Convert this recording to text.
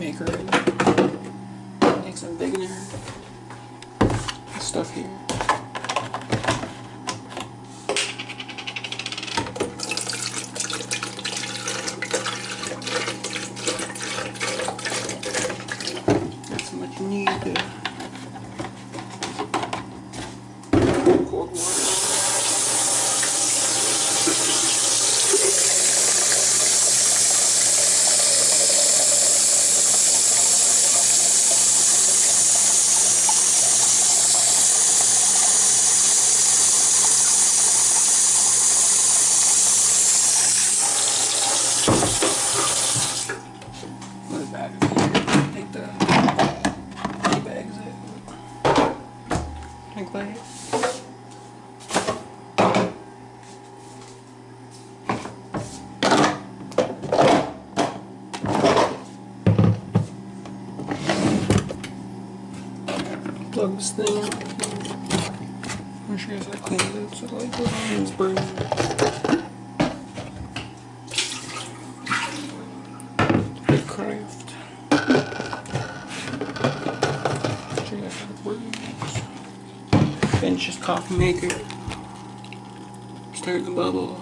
maker and make some thickener and stuff here. That's what you need there. Cold water. Put it back in here. Take the bags out. Like that. Plug this thing out. Make sure I clean it up so like the lines burn. Craft. Show you guys how it works. Bench is coffee maker. Start the bubble.